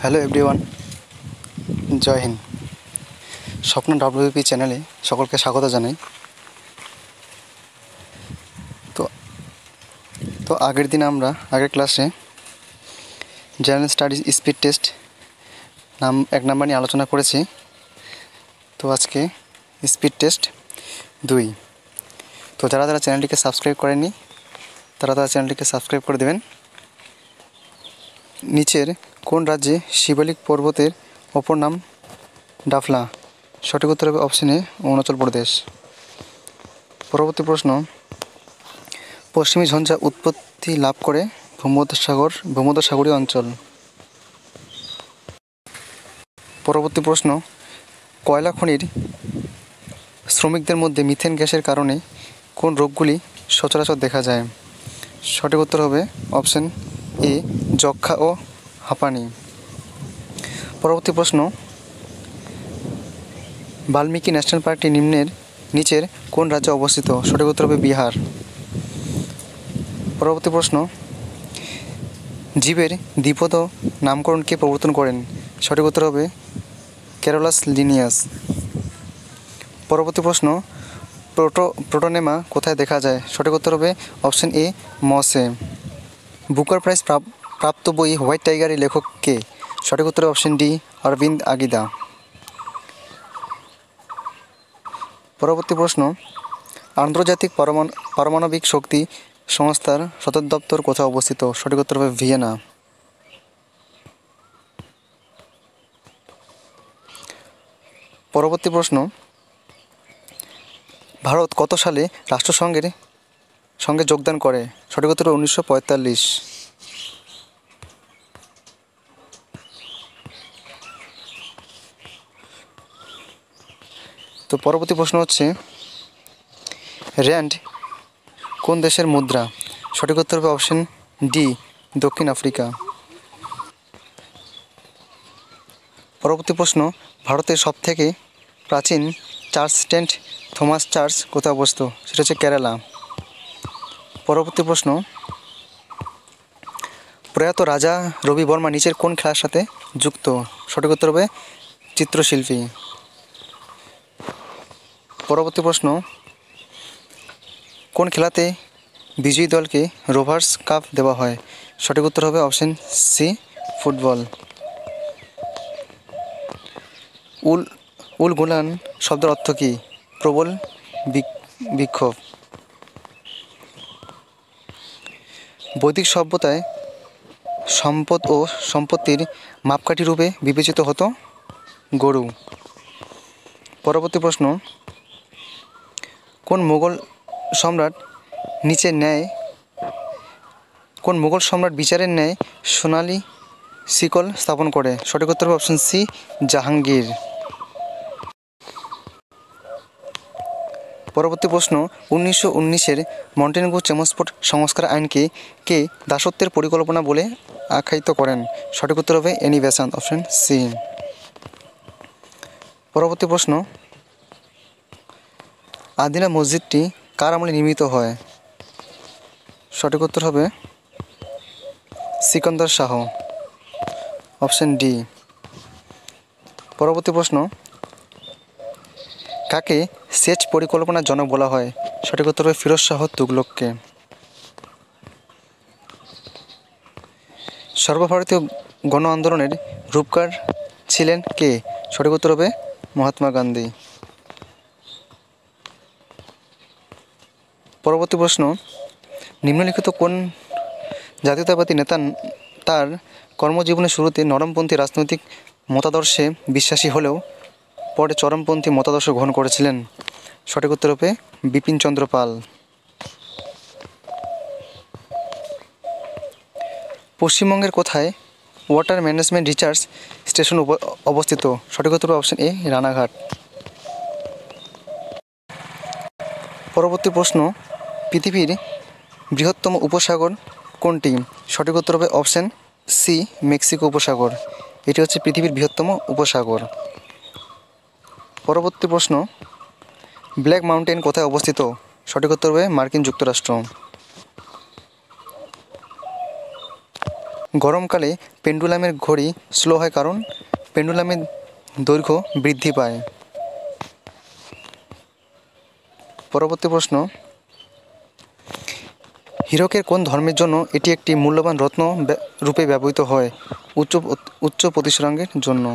Hello everyone, জয় হিন্দ। স্বপ্ন WP চ্যানেলে সকলকে স্বাগত জানাই। তো তো আগের ক্লাসে জেনারেল স্টাডিজ স্পিড টেস্ট এক নাম্বার নিয়ে আলোচনা করেছি। তো আজকে স্পিড টেস্ট 2। তো যারা চ্যানেলটিকে সাবস্ক্রাইব করেননি তারা চ্যানেলটিকে সাবস্ক্রাইব করে দেবেন। নিচের কোন রাজ্যে শিবালিক পর্বতের অপর নাম ডাফলা? সঠিক উত্তর হবে অপশন এ, অরুণাচল প্রদেশ। পরবর্তী প্রশ্ন, পশ্চিমী ঝঞ্ঝা উৎপত্তি লাভ করে ভূমধ্যসাগরীয় অঞ্চল। পরবর্তী প্রশ্ন, কয়লা খনির শ্রমিকদের মধ্যে মিথেন গ্যাসের কারণে কোন রোগগুলি সচরাচর দেখা যায়? সঠিক উত্তর হবে অপশন এ, যক্ষ্মা ও হাঁপানি। পরবর্তী প্রশ্ন, বাল্মীকি ন্যাশনাল পার্কটি নিচের কোন রাজ্যে অবস্থিত? সঠিক উত্তর হবে বিহার। পরবর্তী প্রশ্ন, জীবের দ্বিপদ নামকরণ কে প্রবর্তন করেন? সঠিক উত্তর হবে ক্যারোলাস লিনিয়াস। পরবর্তী প্রশ্ন, প্রোটোনেমা কোথায় দেখা যায়? সঠিক উত্তর হবে অপশন এ, মসে। বুকার প্রাইজ প্রাপ্ত বই হোয়াইট টাইগারের লেখক কে? সঠিক উত্তর অপশন ডি, অরবিন্দ আগিদা। পরবর্তী প্রশ্ন, আন্তর্জাতিক পারমাণবিক শক্তি সংস্থার সদর দপ্তর কোথায় অবস্থিত? সঠিক উত্তর হবে ভিয়েনা। পরবর্তী প্রশ্ন, ভারত কত সালে রাষ্ট্রসংঘের সঙ্গে যোগদান করে? সঠিক উত্তর 1945। তো পরবর্তী প্রশ্ন হচ্ছে, র্যান্ড কোন দেশের মুদ্রা? সঠিক উত্তর হবে অপশন ডি, দক্ষিণ আফ্রিকা। পরবর্তী প্রশ্ন, ভারতের সবথেকে প্রাচীন চার্চ সেন্ট থমাস চার্চ কোথায় অবস্থিত? সেটা হচ্ছে কেরালা। পরবর্তী প্রশ্ন, প্রয়াত রাজা রবি বর্মা নিচের কোন খেলার সাথে যুক্ত? সঠিক উত্তর হবে চিত্রশিল্পী। পরবর্তী প্রশ্ন, কোন খেলাতে বিজয়ী দলকে রোভার্স কাপ দেওয়া হয়? সঠিক উত্তর হবে অপশন সি, ফুটবল। উল গুলান শব্দের অর্থ কী? প্রবল বিক্ষোভ। বৈদিক সভ্যতায় সম্পদ ও সম্পত্তির মাপকাঠি রূপে বিবেচিত হতো গরু। পরবর্তী প্রশ্ন, কোন মোগল সম্রাট বিচারের ন্যায় সোনালী শিকল স্থাপন করে? সঠিক উত্তর হবে অপশন সি, জাহাঙ্গীর। পরবর্তী প্রশ্ন, 1919-এর মন্টেনেগ্রো চেমস্ফোর্ড সংস্কার আইনকে কে দাসত্বের পরিকল্পনা বলে আখ্যায়িত করেন? সঠিক উত্তর হবে এনি বেসান্ত, অপশন সি। পরবর্তী প্রশ্ন, আদিনা মসজিদটি কার আমলে নির্মিত হয়? সঠিক উত্তর হবে সিকন্দর শাহ, অপশন ডি। পরবর্তী প্রশ্ন, কাকে সেচ পরিকল্পনার জনক বলা হয়? সঠিক উত্তর হবে ফিরোজ শাহ তুগলককে। সর্বভারতীয় গণ আন্দোলনের রূপকার ছিলেন কে? সঠিক উত্তর হবে মহাত্মা গান্ধী। পরবর্তী প্রশ্ন, নিম্নলিখিত কোন জাতীয়তাবাদী নেতা তার কর্মজীবনের শুরুতে নরমপন্থী রাজনৈতিক মতাদর্শে বিশ্বাসী হলেও পরে চরমপন্থী মতাদর্শ গ্রহণ করেছিলেন? সঠিক উত্তর হবে বিপিনচন্দ্র পাল। পশ্চিমবঙ্গের কোথায় ওয়াটার ম্যানেজমেন্ট রিসার্চ স্টেশন অবস্থিত? সঠিক উত্তর অপশন এ, রানাঘাট। পরবর্তী প্রশ্ন, পৃথিবীর বৃহত্তম উপসাগর কোনটি? সঠিক উত্তর হবে অপশন সি, মেক্সিকো উপসাগর। এটি হচ্ছে পৃথিবীর বৃহত্তম উপসাগর। পরবর্তী প্রশ্ন, ব্ল্যাক মাউন্টেন কোথায় অবস্থিত? সঠিক উত্তর হবে মার্কিন যুক্তরাষ্ট্র। গরমকালে পেন্ডুলামের ঘড়ি স্লো হয় কারণ পেন্ডুলামের দৈর্ঘ্য বৃদ্ধি পায়। পরবর্তী প্রশ্ন, হীরকের কোন ধর্মের জন্য এটি একটি মূল্যবান রত্ন রূপে ব্যবহৃত হয়? উচ্চ প্রতিসরাঙ্কের জন্য।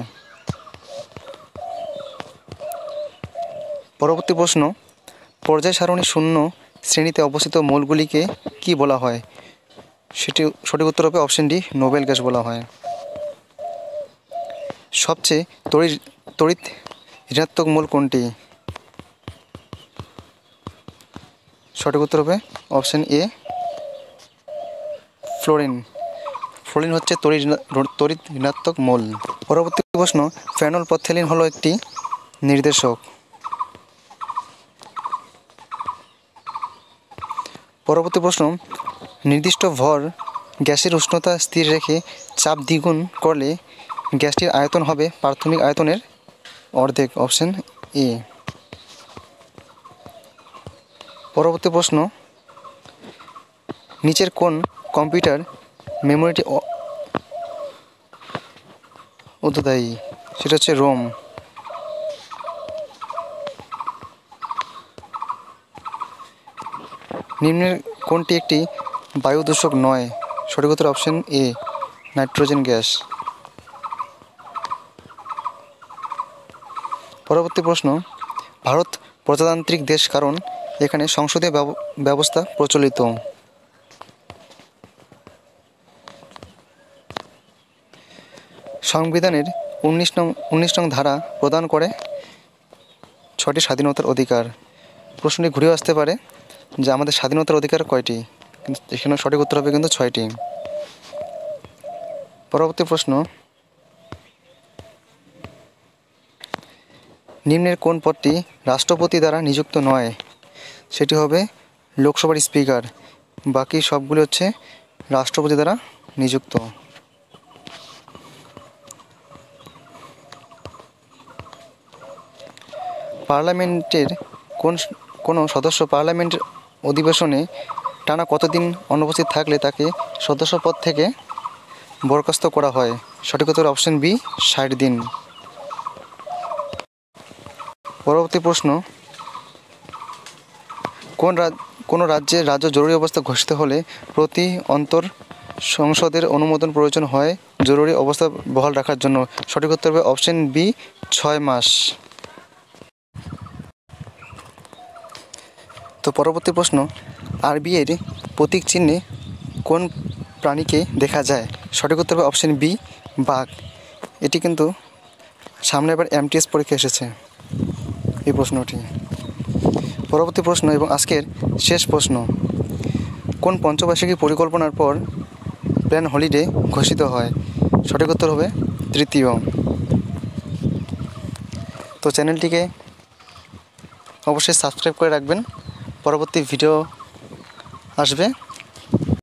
পরবর্তী প্রশ্ন, পর্যায় সারণী শূন্য শ্রেণীতে অবস্থিত মৌলগুলিকে কি বলা হয়? সেটি সঠিক উত্তর হবে অপশন ডি, নোবেল গ্যাস বলা হয়। সবচেয়ে তড়িৎ ঋণাত্মক মৌল কোনটি? সঠিক উত্তর হবে অপশন এ, ফ্লোরিন। ফ্লোরিন হচ্ছে তড়িৎ ঋণাত্মক মৌল। পরবর্তী প্রশ্ন, ফেনলফথেলিন হলো একটি নির্দেশক। পরবর্তী প্রশ্ন, নির্দিষ্ট ভর গ্যাসের উষ্ণতা স্থির রেখে চাপ দ্বিগুণ করলে গ্যাসটির আয়তন হবে প্রাথমিক আয়তনের অর্ধেক। Option A. পরবর্তী প্রশ্ন, নিচের কোন কম্পিউটার মেমোরিটি উদ্বোধনী? সেটা হচ্ছে রোম। নিম্নের কোনটি একটি বায়ু দূষক নয়? সঠিক উত্তর অপশন এ, নাইট্রোজেন গ্যাস। পরবর্তী প্রশ্ন, ভারত প্রজাতান্ত্রিক দেশ কারণ এখানে সংসদীয় ব্যবস্থা প্রচলিত। সংবিধানের 19 নং ধারা প্রদান করে 6টি স্বাধীনতার অধিকার। প্রশ্নটি ঘুরেও আসতে পারে যে আমাদের স্বাধীনতার অধিকার কয়টি, কিন্তু এখানে সঠিক উত্তর হবে কিন্তু 6টি। পরবর্তী প্রশ্ন, নিম্নের কোন পদটি রাষ্ট্রপতি দ্বারা নিযুক্ত নয়? সেটি হবে লোকসভার স্পিকার। বাকি সবগুলি হচ্ছে রাষ্ট্রপতি দ্বারা নিযুক্ত। পার্লামেন্টের কোনো সদস্য পার্লামেন্টের অধিবেশনে টানা কতদিন অনুপস্থিত থাকলে তাকে সদস্য পদ থেকে বরখাস্ত করা হয়? সঠিক উত্তর অপশন বি, 60 দিন। পরবর্তী প্রশ্ন, কোন রাজ্যের রাজ্য জরুরি অবস্থা ঘোষিত হলে প্রতি অন্তর সংসদের অনুমোদন প্রয়োজন হয় জরুরি অবস্থা বহাল রাখার জন্য? সঠিক উত্তর হবে অপশন বি, 6 মাস। তো পরবর্তী প্রশ্ন, আরবিআইয়ের প্রতীক চিহ্নে কোন প্রাণীকে দেখা যায়? সঠিক উত্তর হবে অপশন বি, বাঘ। এটি কিন্তু সামনে এবার এমটিএস পরীক্ষা এসেছে এই প্রশ্নটি। পরবর্তী প্রশ্ন এবং আজকের শেষ প্রশ্ন, কোন পঞ্চবার্ষিকী পরিকল্পনার পর প্ল্যান হলিডে ঘোষিত হয়? সঠিক উত্তর হবে তৃতীয়। তো চ্যানেলটিকে অবশ্যই সাবস্ক্রাইব করে রাখবেন, পরবর্তী ভিডিও আসবে।